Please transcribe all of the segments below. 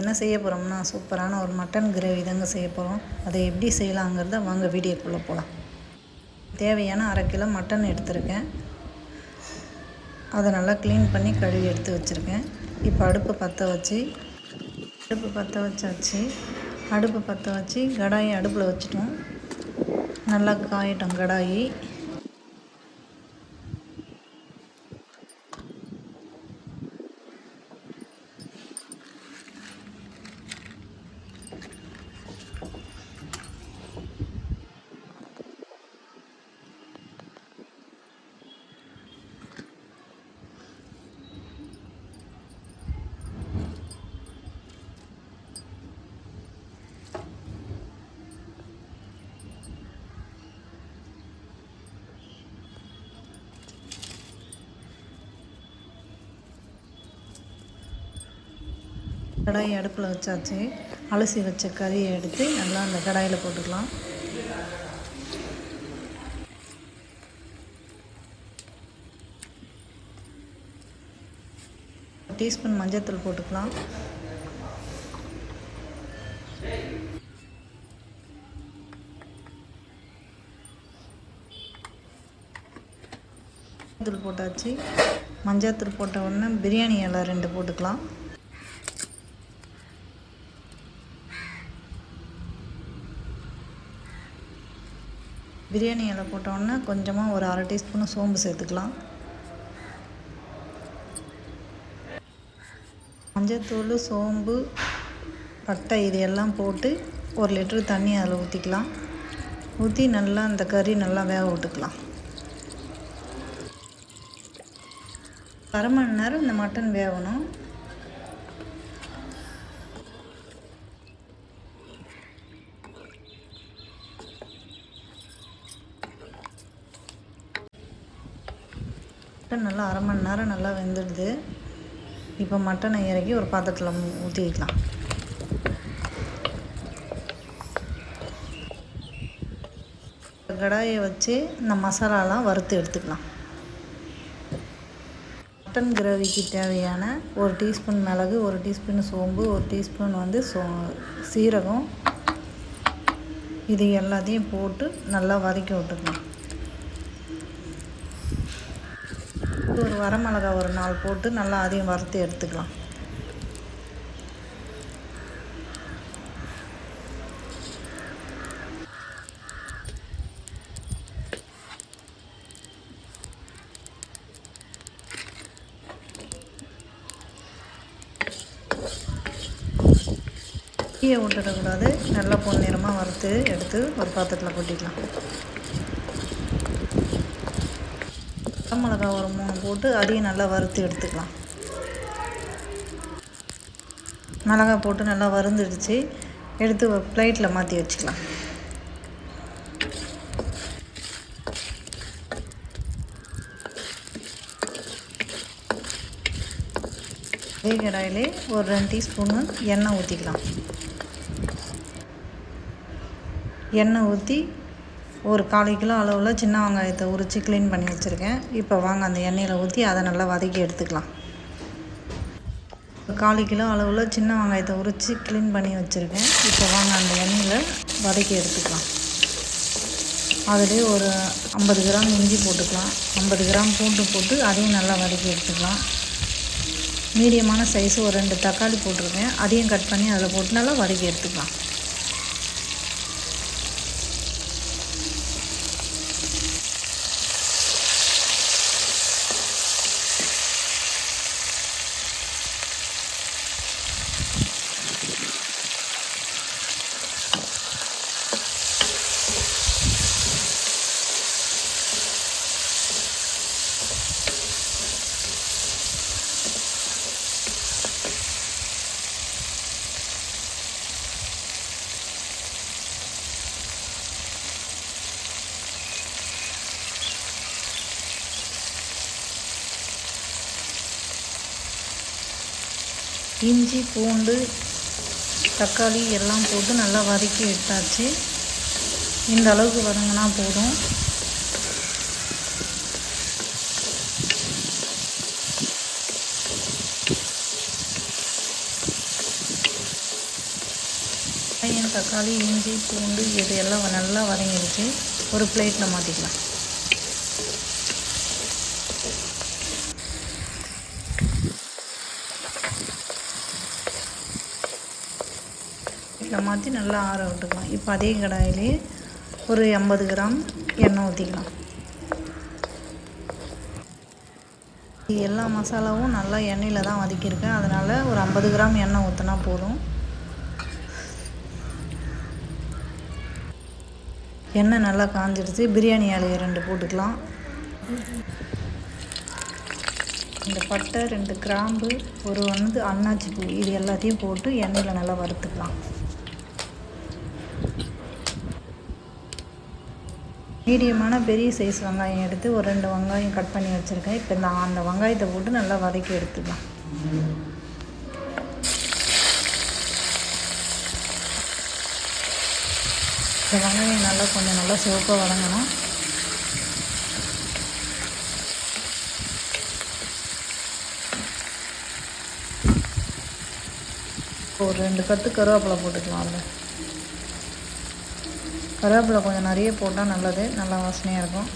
என்ன செய்ய போகிறோம்னா சூப்பரான ஒரு மட்டன் கிரேவி தாங்க செய்ய போகிறோம். அதை எப்படி செய்யலாங்கிறத வாங்க வீடியோக்குள்ளே போகலாம். தேவையான 1/2 கிலோ மட்டன் எடுத்திருக்கேன். அதை நல்லா க்ளீன் பண்ணி கழுவி எடுத்து வச்சுருக்கேன். இப்போ அடுப்பு பற்ற வச்சு கடாயை அடுப்பில் வச்சுட்டோம். நல்லா காயட்டும் கடாயி. கடாயை அடுப்பில் வச்சாச்சு. அலசி வச்ச கறியை எடுத்து நல்லா அந்த கடாயில் போட்டுக்கலாம். டீஸ்பூன் மஞ்சள்தூள் போட்டுக்கலாம். தூள் போட்டாச்சு. மஞ்சள்தூள் போட்ட உடனே பிரியாணி இலை 2 போட்டுக்கலாம். பிரியாணி இலை போட்டோன்னா கொஞ்சமாக ஒரு 1/2 டீஸ்பூன் சோம்பு சேர்த்துக்கலாம். மஞ்சத்தூள், சோம்பு, பட்டை இது எல்லாம் போட்டு 1 லிட்டர் தண்ணி அதில் ஊற்றிக்கலாம். ஊற்றி நல்லா அந்த கறி நல்லா வேக விட்டுக்கலாம். 1/2 மணி நேரம் இந்த மட்டன் வேகணும். நல்லா 1/2 மணி நேரம் நல்லா வெந்துடுது. இப்போ மட்டனை இறக்கி ஒரு பாத்திரத்தில் ஊற்றி வைக்கலாம். கடாயை வச்சு இந்த மசாலாலாம் வறுத்து எடுத்துக்கலாம். மட்டன் கிரேவிக்கு தேவையான 1 டீஸ்பூன் மிளகு, 1 டீஸ்பூன் சோம்பு, 1 டீஸ்பூன் சீரகம், இது எல்லாத்தையும் போட்டு நல்லா வதக்கி விட்டுக்கலாம். ஒரு வரமிளகா ஒரு 4 போட்டு நல்லா அதையும் வறுத்து எடுத்துக்கலாம். தீயை விட்டுடக்கூடாது. நல்லா பொன்னிறமாக வறுத்து எடுத்து ஒரு பாத்திரத்தில் கொட்டிக்கலாம். மிளகா ஒரு 3 போட்டு அதையும் நல்லா வறுத்து எடுத்துக்கலாம். மிளகா போட்டு நல்லா வறுந்துடுச்சு. எடுத்து ஒரு பிளேட்டில் மாற்றி வச்சுக்கலாம். அதே கடாயிலே ஒரு 2 டீஸ்பூனு எண்ணெய் ஊற்றிக்கலாம். எண்ணெய் ஊற்றி ஒரு 1/4 கிலோ அளவில் சின்ன வெங்காயத்தை உரித்து க்ளீன் பண்ணி வச்சுருக்கேன். இப்போ வாங்க அந்த எண்ணெயில் ஊற்றி அதை நல்லா வதக்கி எடுத்துக்கலாம். 1/4 கிலோ அளவில் சின்ன வெங்காயத்தை உரித்து க்ளீன் பண்ணி வச்சுருக்கேன். இப்போ வாங்க அந்த எண்ணெயில் வதக்கி எடுத்துக்கலாம். அதிலே ஒரு 50 கிராம் இஞ்சி போட்டுக்கலாம். 50 கிராம் பூண்டு போட்டு அதையும் நல்லா வதக்கி எடுத்துக்கலாம். மீடியமான சைஸு ஒரு 2 தக்காளி போட்டிருக்கேன். அதையும் கட் பண்ணி அதில் போட்டு நல்லா வதக்கி எடுத்துக்கலாம். இஞ்சி, பூண்டு, தக்காளி எல்லாம் போட்டு நல்லா வதக்கி எடுத்தாச்சு. இந்த அளவுக்கு வதங்கினா போதும். வெங்காயம், தக்காளி, இஞ்சி, பூண்டு இது எல்லாம் நல்லா வதங்கிடுச்சு. ஒரு பிளேட்டில் மாற்றிக்கலாம். பிளேட்டில் மாற்றி நல்லா ஆற விட்டுக்கலாம். இப்போ அதே கடாயிலே ஒரு 80 கிராம் எண்ணெய் ஊற்றிக்கலாம். எல்லா மசாலாவும் நல்லா எண்ணெயில் தான் வதக்கியிருக்கேன். அதனால் ஒரு 50 கிராம் எண்ணெய் ஊற்றினா போதும். எண்ணெய் நல்லா காஞ்சிடுச்சு. பிரியாணி இலையை 2 போட்டுக்கலாம். 2 பட்டை, 2 கிராம்பு, ஒரு அன்னாச்சி பூ இது எல்லாத்தையும் போட்டு எண்ணெயில் நல்லா வறுத்துக்கலாம். மீடியமான பெரிய சைஸ் வெங்காயம் எடுத்து ஒரு 2 வெங்காயம் கட் பண்ணி வச்சுருக்கேன். இப்போ அந்த வெங்காயத்தை போட்டு நல்லா வதக்கி எடுத்துக்கலாம். இந்த வெங்காயம் நல்லா சிவப்பாக வதங்கணும். ஒரு 2 கட்டு கருவேப்பிலை போட்டுக்கலாம். அதில் கருவேப்பிலை கொஞ்சம் நிறைய போட்டால் நல்லது, நல்லா வாசனையாக இருக்கும்.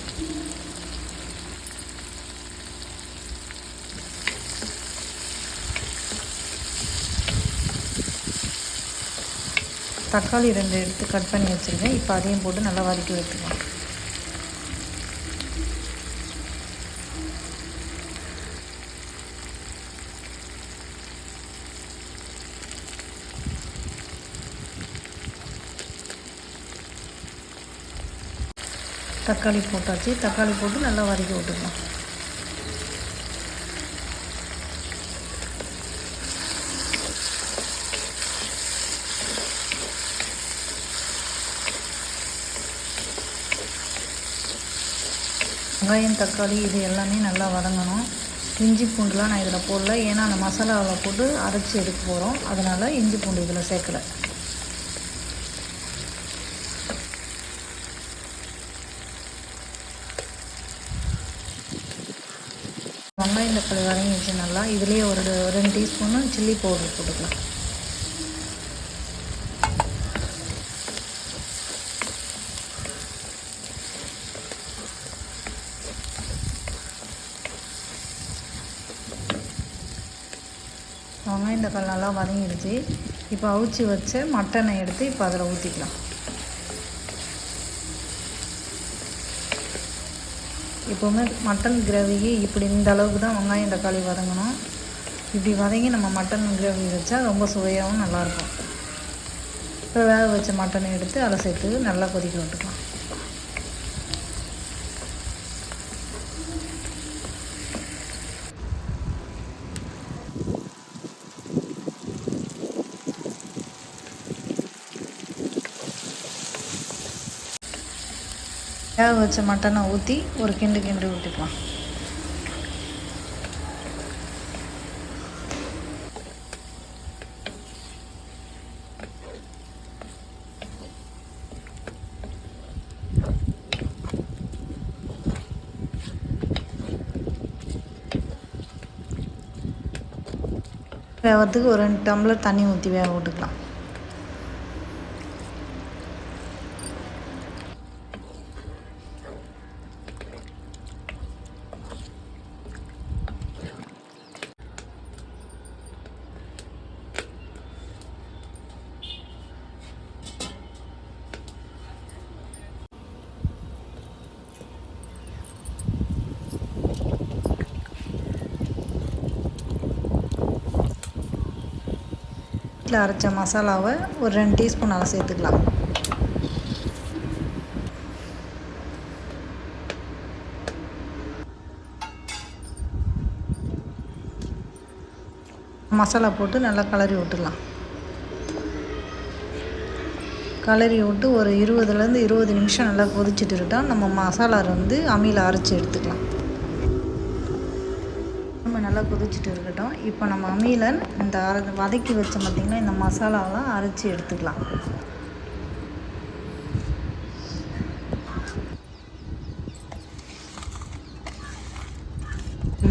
தக்காளி 2 எடுத்து கட் பண்ணி வச்சுருக்கேன். இப்போ அதையும் போட்டு நல்லா வதக்கி வச்சுக்கலாம். தக்காளி போட்டாச்சு. தக்காளி போட்டு நல்லா வதக்கி விட்டுக்கலாம். வெங்காயம், தக்காளி இது எல்லாமே நல்லா வதங்கணும். இஞ்சி பூண்டுலாம் நான் இதில் போடல, ஏன்னா அந்த மசாலாவில் போட்டு அரைச்சி எடுக்க போகிறோம். அதனால் இஞ்சி பூண்டு இதில் சேர்க்கலை. வெங்காயம், தக்காளி வதங்கிடுச்சு நல்லா. இதுலேயே ஒரு 2 டீஸ்பூனு சில்லி பவுடர் போட்டுக்கலாம். வெங்காயம், தக்காளி நல்லா வதங்கிடுச்சு. இப்போ அவிச்சி வச்ச மட்டனை எடுத்து இப்போ அதில் ஊற்றிக்கலாம். இப்போவுமே மட்டன் கிரேவிக்கு இப்படி இந்த அளவுக்கு தான் வெங்காயம், தக்காளி வதங்கணும். இப்படி வதங்கி நம்ம மட்டன் கிரேவி வச்சா ரொம்ப சுவையாகவும் நல்லாயிருக்கும். இப்போ வேக வச்ச மட்டனை எடுத்து அதில் சேர்த்து நல்லா கொதிக்க விட்டுக்கலாம். வேக வச்ச மட்டனை ஊற்றி ஒரு கிண்டு விட்டுக்கலாம். வேகிறதுக்கு ஒரு 2 டம்ளர் தண்ணி ஊற்றி வேக விட்டுக்கலாம். வீட்டில் அரைச்ச மசாலாவை ஒரு 2 டீஸ்பூன் அதில் சேர்த்துக்கலாம். மசாலா போட்டு நல்லா கிளறி விட்டுடலாம். கிளறி விட்டு ஒரு 20 நிமிஷம் நல்லா கொதிச்சுட்டு இருக்கட்டும். நம்ம மசாலா அம்மியில் அரைச்சி எடுத்துக்கலாம். நல்லா கொதிச்சுட்டு இருக்கட்டும். இப்போ நம்ம அம்மியில் இந்த வதக்கி வச்ச பார்த்திங்கன்னா இந்த மசாலாவெலாம் அரைச்சி எடுத்துக்கலாம்.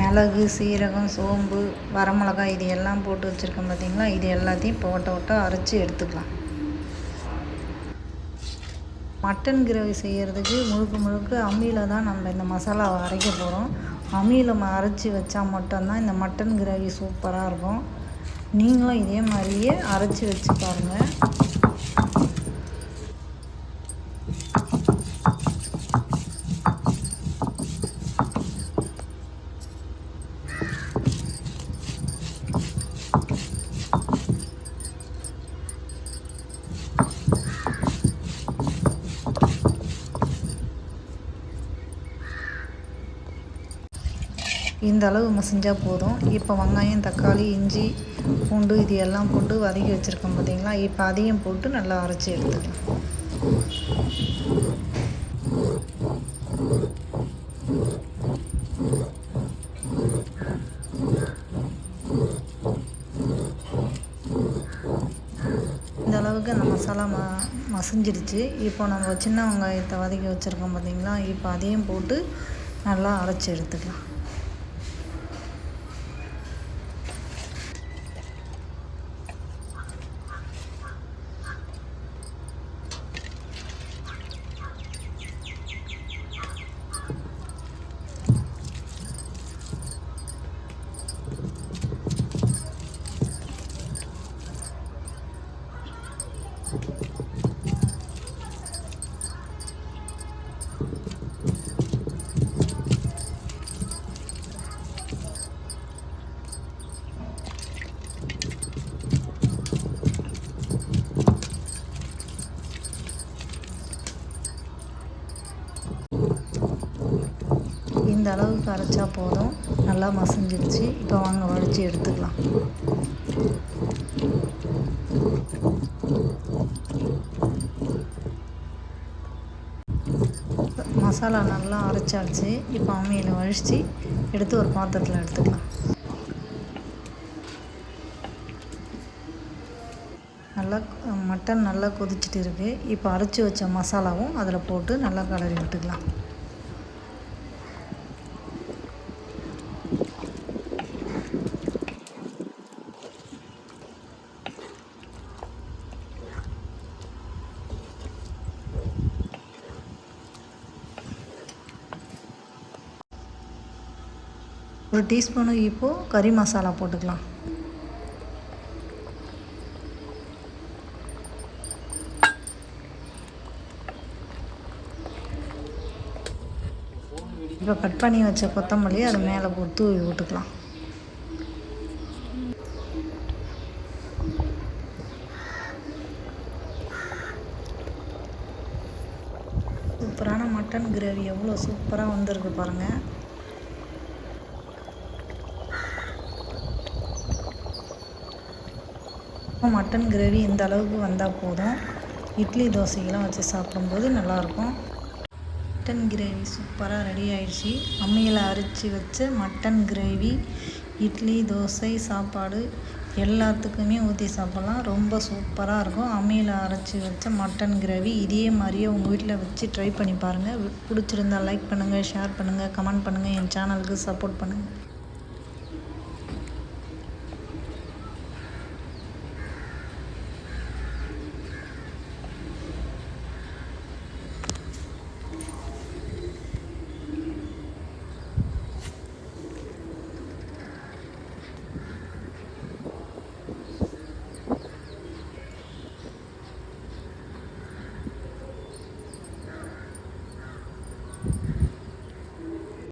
மிளகு, சீரகம், சோம்பு, வரமிளகாய் இது எல்லாம் போட்டு வச்சுருக்கோம் பார்த்திங்களா. இது எல்லாத்தையும் இப்போ ஒட்ட அரைச்சி எடுத்துக்கலாம். மட்டன் கிரேவி செய்கிறதுக்கு முழுக்க அம்மியில் தான் நம்ம இந்த மசாலாவை அரைக்க போகிறோம். அம்மியில் அரைச்சி வச்சா மட்டும்தான் இந்த மட்டன் கிரேவி சூப்பராக இருக்கும். நீங்களும் இதே மாதிரியே அரைச்சி வச்சு பாருங்கள். இந்த அளவு மசிஞ்சால் போதும். இப்போ வெங்காயம், தக்காளி, இஞ்சி, பூண்டு இது எல்லாம் போட்டு வதக்கி வச்சுருக்கோம் பார்த்தீங்களா. இப்போ அதையும் போட்டு நல்லா அரைச்சி எடுத்துக்கலாம். இந்த அளவுக்கு அந்த மசாலா மசிஞ்சிடுச்சு. இப்போ நம்ம சின்ன வெங்காயத்தை வதக்கி வச்சுருக்கோம் பார்த்தீங்களா. இப்போ அதையும் போட்டு நல்லா அரைச்சி எடுத்துக்கலாம். இந்த அளவுக்கு அரைச்சா போதும். நல்லா மசிஞ்சிடுச்சு. இப்போ வாங்க வடித்து எடுத்துக்கலாம். மசாலா நல்லா அரைச்சாச்சு. இப்போ அம்மியில் வழித்து எடுத்து ஒரு பாத்திரத்தில் எடுத்துக்கலாம். நல்லா மட்டன் நல்லா கொதிச்சுட்டு இருக்குது. இப்போ அரைச்சி வச்ச மசாலாவும் அதில் போட்டு நல்லா கலரி விட்டுக்கலாம். ஒரு டீஸ்பூனு இப்போது கறி மசாலா போட்டுக்கலாம். இப்போ கட் பண்ணி வச்ச கொத்தமல்லி அது மேலே போட்டு தூவி விட்டுக்கலாம். சூப்பரான மட்டன் கிரேவி எவ்வளோ சூப்பராக வந்திருக்கு பாருங்கள். மட்டன் கிரேவி இந்த அளவுக்கு வந்தால் போதும். இட்லி தோசைக்கெல்லாம் வச்சு சாப்பிடும்போது நல்லாயிருக்கும். மட்டன் கிரேவி சூப்பராக ரெடி ஆயிடுச்சு. அம்மியில் அரைச்சி வச்ச மட்டன் கிரேவி இட்லி, தோசை, சாப்பாடு எல்லாத்துக்குமே ஊற்றி சாப்பிட்லாம். ரொம்ப சூப்பராக இருக்கும். அம்மியில் அரைச்சி வச்ச மட்டன் கிரேவி இதே மாதிரியே உங்கள் வீட்டில் வச்சு ட்ரை பண்ணி பாருங்கள். பிடிச்சிருந்தால் லைக் பண்ணுங்கள், ஷேர் பண்ணுங்கள், கமெண்ட் பண்ணுங்கள். என் சேனலுக்கு சப்போர்ட் பண்ணுங்கள்.